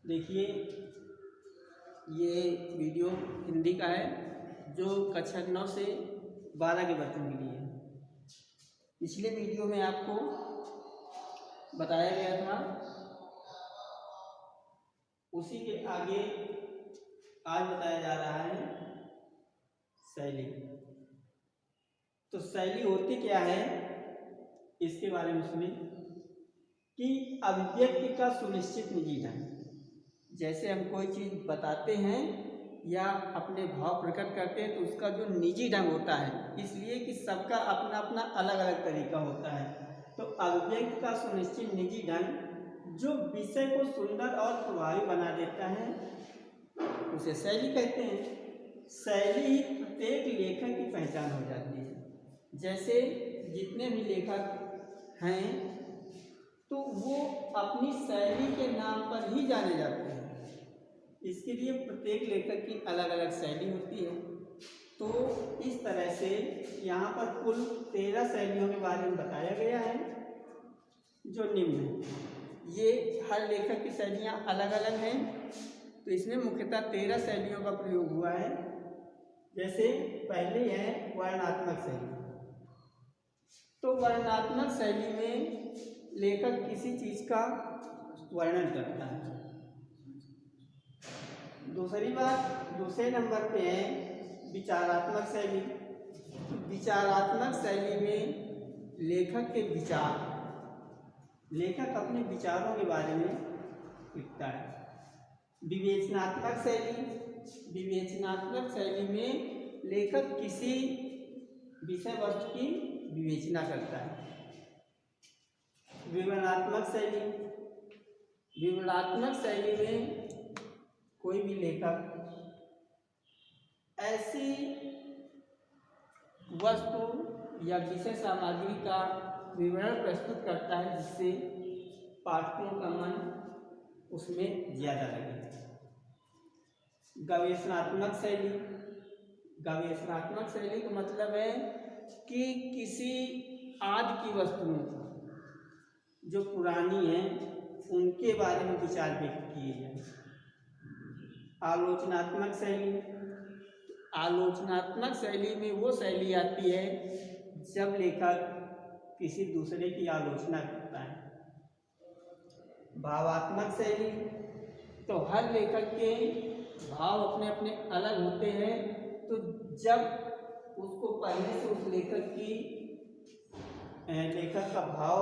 देखिए, ये वीडियो हिंदी का है जो कक्षा 9 से 12 के बच्चों के लिए है। पिछले वीडियो में आपको बताया गया था, उसी के आगे आज बताया जा रहा है शैली। तो शैली होती क्या है इसके बारे में सुनिए कि अभिव्यक्ति का सुनिश्चित निजी ढंग। जैसे हम कोई चीज़ बताते हैं या अपने भाव प्रकट करते हैं तो उसका जो निजी ढंग होता है, इसलिए कि सबका अपना अपना अलग अलग तरीका होता है। तो अभिव्यक्ति का सुनिश्चित निजी ढंग जो विषय को सुंदर और प्रभावी बना देता है उसे शैली कहते हैं। शैली ही प्रत्येक लेखक की पहचान हो जाती है। जैसे जितने भी लेखक हैं तो वो अपनी शैली के नाम पर ही जाने जाते हैं। इसके लिए प्रत्येक लेखक की अलग अलग शैली होती है। तो इस तरह से यहाँ पर कुल 13 शैलियों के बारे में बताया गया है जो निम्न है। ये हर लेखक की शैलियाँ अलग अलग हैं, तो इसमें मुख्यतः 13 शैलियों का प्रयोग हुआ है। जैसे पहले है वर्णनात्मक शैली। तो वर्णनात्मक शैली में लेखक किसी चीज़ का वर्णन करता है। दूसरी बात, दूसरे नंबर पे है विचारात्मक शैली। विचारात्मक शैली में लेखक के विचार, लेखक अपने विचारों के बारे में लिखता है। विवेचनात्मक शैली, विवेचनात्मक शैली में लेखक किसी विषय वस्तु की विवेचना करता है। विवरणात्मक शैली, विवरणात्मक शैली में कोई भी लेखक ऐसी वस्तु या विषय सामग्री का विवरण प्रस्तुत करता है जिससे पाठकों का मन उसमें ज़्यादा लगे। गवेषणात्मक शैली, गवेषणात्मक शैली का मतलब है कि किसी आदि की वस्तुओं जो पुरानी हैं उनके बारे में विचार व्यक्त किए जाए। आलोचनात्मक शैली, आलोचनात्मक शैली में वो शैली आती है जब लेखक किसी दूसरे की आलोचना करता है। भावात्मक शैली, तो हर लेखक के भाव अपने अपने अलग होते हैं, तो जब उसको पढ़ने से उस लेखक का भाव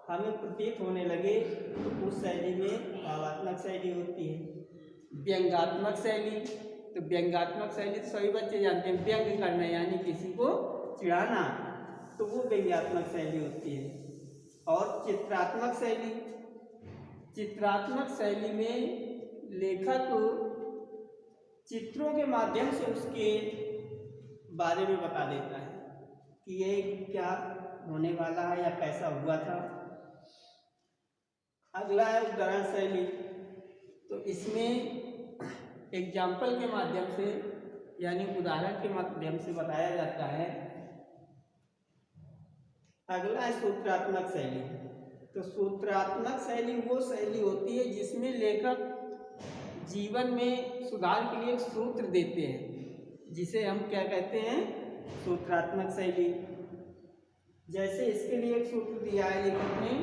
हमें प्रतीत होने लगे तो उस शैली में भावात्मक शैली होती है। व्यंग्यात्मक शैली, तो व्यंग्यात्मक शैली तो सभी बच्चे जानते हैं, व्यंग करना यानी किसी को चिढ़ाना, तो वो व्यंग्यात्मक शैली होती है। और चित्रात्मक शैली, चित्रात्मक शैली में लेखक चित्रों के माध्यम से उसके बारे में बता देता है कि ये क्या होने वाला है या कैसा हुआ था। अगला है उदाहरण शैली, तो इसमें एग्जाम्पल के माध्यम से यानी उदाहरण के माध्यम से बताया जाता है। अगला है सूत्रात्मक शैली। तो सूत्रात्मक शैली वो शैली होती है जिसमें लेखक जीवन में सुधार के लिए एक सूत्र देते हैं, जिसे हम क्या कहते हैं, सूत्रात्मक शैली। जैसे इसके लिए एक सूत्र दिया है लेखक ने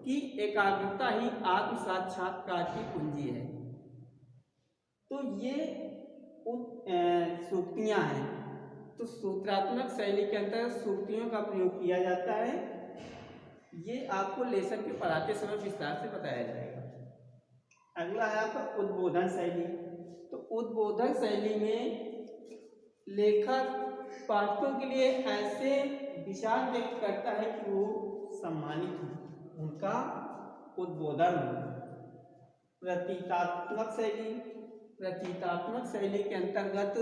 कि एकाग्रता ही आत्म साक्षात्कार की कुंजी है। तो ये सूक्तियाँ हैं। तो सूत्रात्मक शैली के अंतर्गत सूक्तियों का प्रयोग किया जाता है। ये आपको लेसन के पढ़ाते समय विस्तार से बताया जाएगा। अगला है आपका उद्बोधन शैली। तो उद्बोधन शैली में लेखक पाठकों के लिए ऐसे विचार व्यक्त करता है कि वो सम्मानित हो, उनका उद्बोधन हो। प्रतीकात्मक शैली, प्रतीकात्मक शैली के अंतर्गत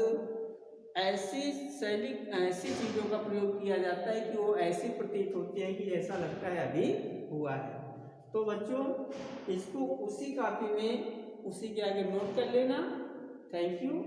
ऐसी शैली, ऐसी चीज़ों का प्रयोग किया जाता है कि वो ऐसी प्रतीत होती है कि ऐसा लगता है अभी हुआ है। तो बच्चों इसको उसी कॉपी में उसी के आगे नोट कर लेना। Thank you.